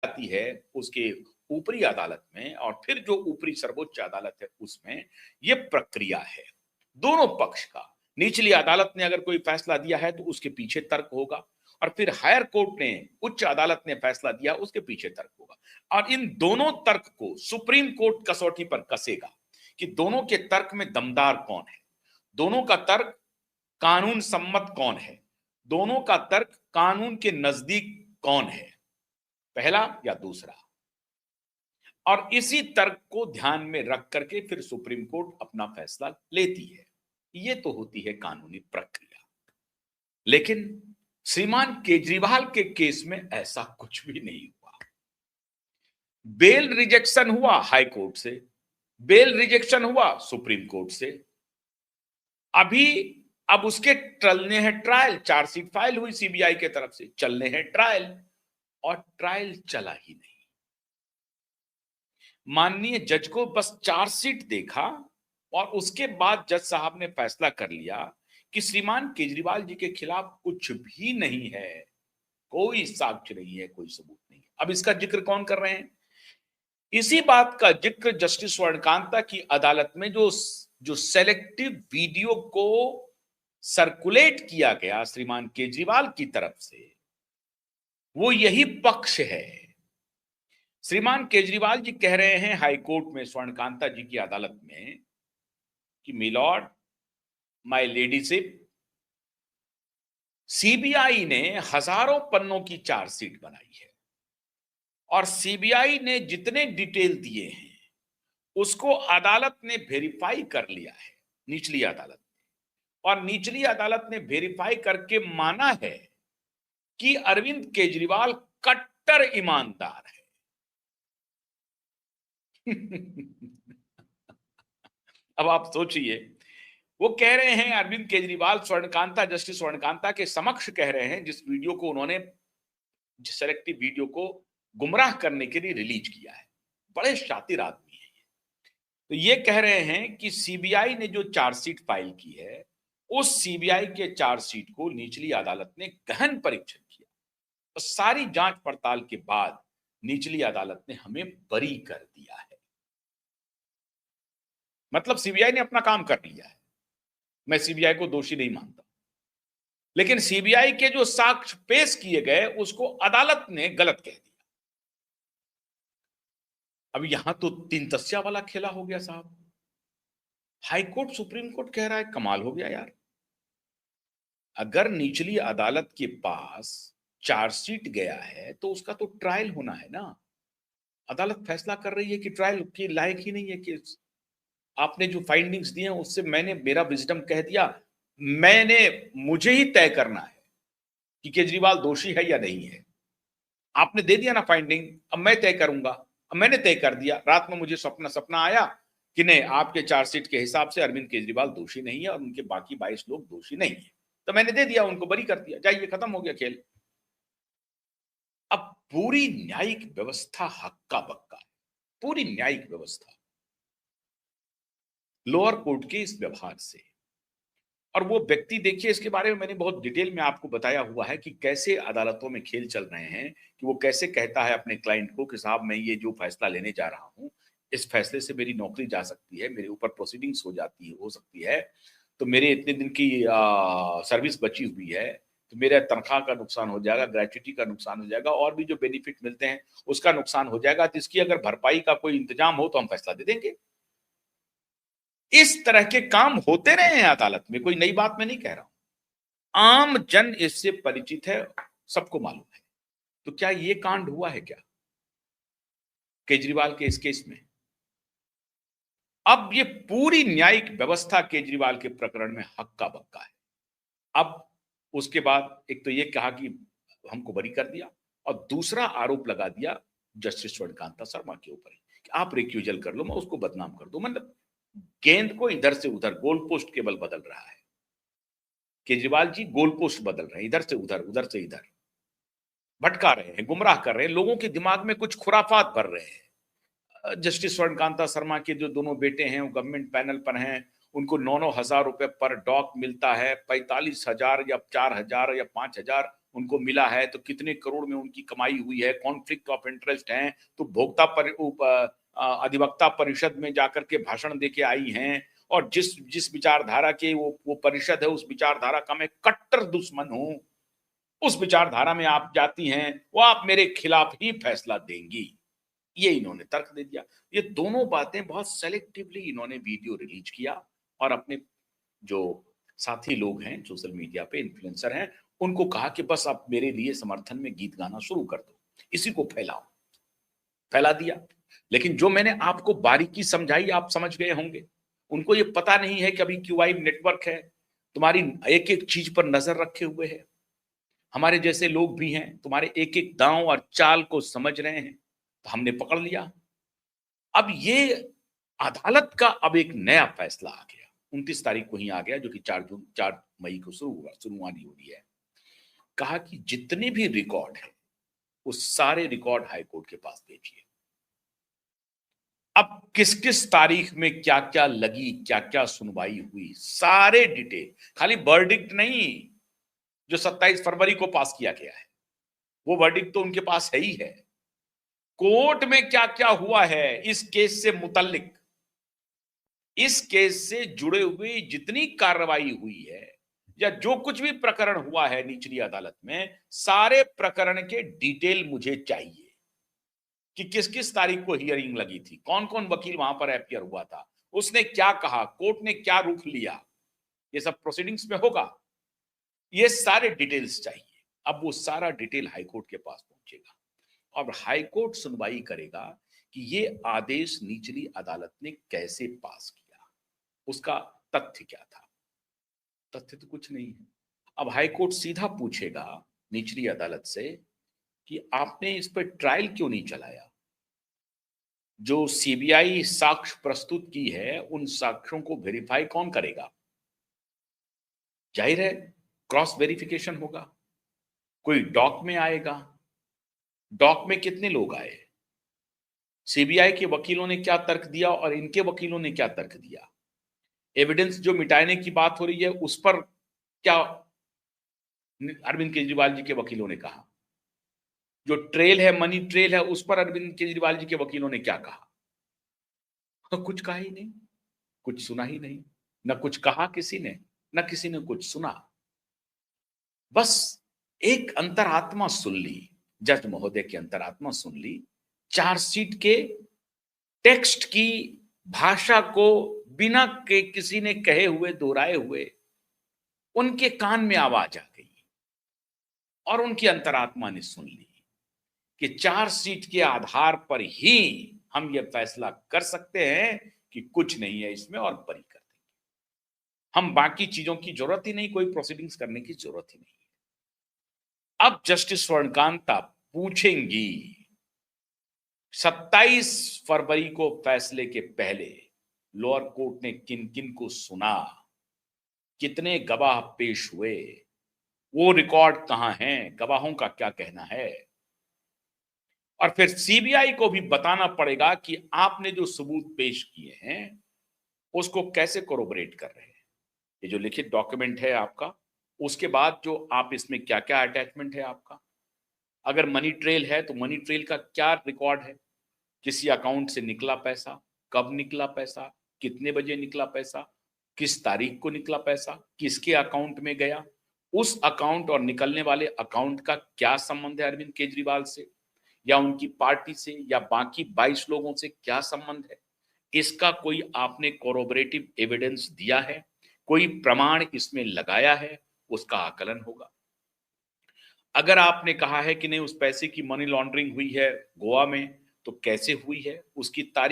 आती है उसके ऊपरी अदालत में और फिर जो ऊपरी सर्वोच्च अदालत है उसमें, ये प्रक्रिया है दोनों पक्ष का। निचली अदालत ने अगर कोई फैसला दिया है तो उसके पीछे तर्क होगा, और फिर हायर कोर्ट ने, उच्च अदालत ने फैसला दिया, उसके पीछे तर्क होगा। और इन दोनों तर्क को सुप्रीम कोर्ट कसौटी पर कसेगा कि दोनों के तर्क में दमदार कौन है, दोनों का तर्क कानून सम्मत कौन है, दोनों का तर्क कानून के नजदीक कौन है, पहला या दूसरा। और इसी तर्क को ध्यान में रख करके फिर सुप्रीम कोर्ट अपना फैसला लेती है। ये तो होती है कानूनी प्रक्रिया। लेकिन श्रीमान केजरीवाल के केस में ऐसा कुछ भी नहीं हुआ। बेल रिजेक्शन हुआ हाई कोर्ट से, बेल रिजेक्शन हुआ सुप्रीम कोर्ट से, अब उसके चलने हैं ट्रायल। चार्जशीट फाइल हुई सीबीआई के तरफ से, चलने हैं ट्रायल, और ट्रायल चला ही नहीं। माननीय जज को बस चार्जशीट देखा और उसके बाद जज साहब ने फैसला कर लिया कि श्रीमान केजरीवाल जी के खिलाफ कुछ भी नहीं है, कोई साक्ष्य नहीं है, कोई सबूत नहीं है। अब इसका जिक्र कौन कर रहे हैं? इसी बात का जिक्र जस्टिस स्वर्णकांता की अदालत में जो सेलेक्टिव वीडियो को सर्कुलेट किया गया श्रीमान केजरीवाल की तरफ से, वो यही पक्ष है। श्रीमान केजरीवाल जी कह रहे हैं हाई कोर्ट में स्वर्णकांता जी की अदालत में कि मिलॉर्ड, माय लेडीशिप, सीबीआई ने हजारों पन्नों की चार्जशीट बनाई है और सीबीआई ने जितने डिटेल दिए हैं उसको अदालत ने वेरीफाई कर लिया है, निचली अदालत ने। और निचली अदालत ने वेरीफाई करके माना है कि अरविंद केजरीवाल कट्टर ईमानदार है। अब आप सोचिए, वो कह रहे हैं अरविंद केजरीवाल स्वर्णकांता, जस्टिस स्वर्णकांता के समक्ष कह रहे हैं, जिस वीडियो को उन्होंने, सेलेक्टिव वीडियो को गुमराह करने के लिए रिलीज किया है, बड़े शातिर आदमी हैं ये। तो ये कह रहे हैं कि सीबीआई ने जो चार्जशीट फाइल की है, उस सीबीआई के चार्जशीट को निचली अदालत ने गहन परीक्षण किया और सारी जांच पड़ताल के बाद निचली अदालत ने हमें बरी कर दिया है। मतलब सीबीआई ने अपना काम कर लिया है। मैं सीबीआई को दोषी नहीं मानता, लेकिन सीबीआई के जो साक्ष्य पेश किए गए उसको अदालत ने गलत कह दिया। अब यहां तो तीन तस्या वाला खेला हो गया साहब। हाई कोर्ट सुप्रीम कोर्ट कह रहा है, कमाल हो गया यार। अगर निचली अदालत के पास चार्जशीट गया है तो उसका तो ट्रायल होना है ना। अदालत फैसला कर रही है कि ट्रायल के लायक ही नहीं है केस। आपने जो फाइंडिंग्स दिए हैं उससे मेरा विजडम कह दिया, मुझे ही तय करना है कि केजरीवाल दोषी है या नहीं है। आपने दे दिया ना फाइंडिंग, अब मैं तय करूंगा। अब मैंने तय कर दिया, रात में मुझे सपना आया कि नहीं, आपके चार्जशीट के हिसाब से अरविंद केजरीवाल दोषी नहीं है और उनके बाकी 22 लोग दोषी नहीं है, तो मैंने दे दिया, उनको बरी कर दिया, जाइए, खत्म हो गया खेल। अब पूरी न्यायिक व्यवस्था हक्का बक्का है, पूरी न्यायिक व्यवस्था लोअर कोर्ट के इस व्यवहार से। और वो व्यक्ति, देखिए, इसके बारे में मैंने बहुत डिटेल में आपको बताया हुआ है कि कैसे अदालतों में खेल चल रहे हैं, कि वो कैसे कहता है अपने क्लाइंट को कि साहब, मैं ये जो फैसला लेने जा रहा हूं, इस फैसले से मेरी नौकरी जा सकती है, मेरे ऊपर प्रोसीडिंग्स हो सकती है, तो मेरे इतने दिन की सर्विस बची हुई है, तो मेरा तनख्वाह का नुकसान हो जाएगा, ग्रेच्युटी का नुकसान हो जाएगा, और भी जो बेनिफिट मिलते हैं उसका नुकसान हो जाएगा, तो इसकी अगर भरपाई का कोई इंतजाम हो तो हम फैसला दे देंगे। इस तरह के काम होते रहे हैं अदालत में, कोई नई बात मैं नहीं कह रहा हूं, आम जन इससे परिचित है, सबको मालूम है। तो क्या ये कांड हुआ है क्या केजरीवाल के इस केस में? अब ये पूरी न्यायिक व्यवस्था केजरीवाल के प्रकरण में हक्का बक्का है। अब उसके बाद एक तो ये कहा कि हमको बरी कर दिया, और दूसरा आरोप लगा दिया जस्टिस स्वर्णकांता शर्मा के ऊपर कि आप रिक्यूजल कर लो, मैं उसको बदनाम कर दूं। मतलब गेंद को इधर से उधर, गोल पोस्ट केवल बदल रहा है केजरीवाल जी, गोल पोस्ट बदल रहे हैं, इधर से उधर, उधर से इधर, भटका रहे हैं, गुमराह कर रहे हैं, लोगों के दिमाग में कुछ खुराफात भर रहे हैं। जस्टिस स्वर्णकांता शर्मा के जो दोनों बेटे हैं वो गवर्नमेंट पैनल पर हैं, उनको 9-9 हजार रुपए पर डॉक मिलता है, 45,000 या 4,000 या 5,000 उनको मिला है, तो कितने करोड़ में उनकी कमाई हुई है, कॉन्फ्लिक्ट ऑफ इंटरेस्ट है, तो भोक्ता अधिवक्ता परिषद में जाकर के भाषण देके आई हैं, और जिस जिस विचारधारा के वो परिषद है, उस विचारधारा का मैं कट्टर दुश्मन हूं, उस विचारधारा में आप जाती हैं, वो आप मेरे खिलाफ ही फैसला देंगी। ये इन्होंने तर्क दे दिया। ये दोनों बातें बहुत सेलेक्टिवली इन्होंने वीडियो रिलीज किया और अपने जो साथी लोग हैं सोशल मीडिया पे इन्फ्लुएंसर हैं, उनको कहा कि बस आप मेरे लिए समर्थन में गीत गाना शुरू कर दो, इसी को फैलाओ। फैला दिया। लेकिन जो मैंने आपको बारीकी समझाई आप समझ गए होंगे। उनको ये पता नहीं है कि अभी क्यूआई नेटवर्क है, तुम्हारी एक एक चीज पर नजर रखे हुए है। हमारे जैसे लोग भी हैं, तुम्हारे एक एक दांव और चाल को समझ रहे हैं, तो हमने पकड़ लिया। अब ये अदालत का अब एक नया फैसला आ गया, 29 तारीख को ही आ गया, जो कि 4 मई को शुरुआनी हो रही है। कहा कि जितने भी रिकॉर्ड है वो सारे रिकॉर्ड हाईकोर्ट के पास भेजिए। अब किस किस तारीख में क्या क्या लगी, क्या क्या सुनवाई हुई, सारे डिटेल, खाली वर्डिक्ट नहीं जो 27 फरवरी को पास किया गया है, वो वर्डिक्ट तो उनके पास है ही है। कोर्ट में क्या क्या हुआ है इस केस से मुतल्लिक, इस केस से जुड़े हुए जितनी कार्रवाई हुई है या जो कुछ भी प्रकरण हुआ है निचली अदालत में, सारे प्रकरण के डिटेल मुझे चाहिए कि किस किस तारीख को हियरिंग लगी थी, कौन कौन वकील वहां पर अपीयर हुआ था, उसने क्या कहा, कोर्ट ने क्या रुख लिया, ये सब प्रोसीडिंग्स में होगा। ये सारे डिटेल्स चाहिए। अब वो सारा डिटेल हाईकोर्ट के पास पहुंचेगा और हाईकोर्ट सुनवाई करेगा कि ये आदेश निचली अदालत ने कैसे पास किया, उसका तथ्य क्या था। तथ्य तो कुछ नहीं है। अब हाईकोर्ट सीधा पूछेगा निचली अदालत से कि आपने इस पर ट्रायल क्यों नहीं चलाया। जो सीबीआई साक्ष्य प्रस्तुत की है, उन साक्ष्यों को वेरीफाई कौन करेगा। जाहिर है क्रॉस वेरिफिकेशन होगा, कोई डॉक में आएगा। डॉक में कितने लोग आए, सीबीआई के वकीलों ने क्या तर्क दिया और इनके वकीलों ने क्या तर्क दिया, एविडेंस जो मिटाने की बात हो रही है उस पर क्या अरविंद केजरीवाल जी के वकीलों ने कहा, जो ट्रेल है, मनी ट्रेल है, उस पर अरविंद केजरीवाल जी के वकीलों ने क्या कहा। तो कुछ कहा ही नहीं, कुछ सुना ही नहीं, न कुछ कहा किसी ने, न किसी ने कुछ सुना। बस एक अंतरात्मा सुन ली, जज महोदय की अंतरात्मा सुन ली। चार्जशीट के टेक्स्ट की भाषा को बिना के किसी ने कहे हुए, दोहराए हुए उनके कान में आवाज आ गई और उनकी अंतरात्मा ने सुन ली कि चार्जशीट के आधार पर ही हम यह फैसला कर सकते हैं कि कुछ नहीं है इसमें और बरी कर देंगे। हम बाकी चीजों की जरूरत ही नहीं, कोई प्रोसीडिंग्स करने की जरूरत ही नहीं है। अब जस्टिस स्वर्णकांता पूछेंगी 27 फरवरी को फैसले के पहले लोअर कोर्ट ने किन किन को सुना, कितने गवाह पेश हुए, वो रिकॉर्ड कहां हैं, गवाहों का क्या कहना है। और फिर सीबीआई को भी बताना पड़ेगा कि आपने जो सबूत पेश किए हैं उसको कैसे कोरोबरेट कर रहे हैं। ये जो लिखित डॉक्यूमेंट है आपका, उसके बाद जो आप इसमें क्या क्या अटैचमेंट है आपका, अगर मनी ट्रेल है तो मनी ट्रेल का क्या रिकॉर्ड है, किसी अकाउंट से निकला पैसा, कब निकला पैसा, कितने बजे निकला पैसा, किस तारीख को निकला पैसा, किसके अकाउंट में गया, उस अकाउंट और निकलने वाले अकाउंट का क्या संबंध है अरविंद केजरीवाल से या उनकी पार्टी से या बाकी 22 लोगों से क्या संबंध है, इसका कोई आपने कोरोबरेटिव एविडेंस दिया है, कोई प्रमाण इसमें लगाया है, उसका आकलन होगा। अगर आपने कहा है कि नहीं उस पैसे की मनी लॉन्ड्रिंग हुई है गोवा में, तो कैसे हुई है, उसकी तारीख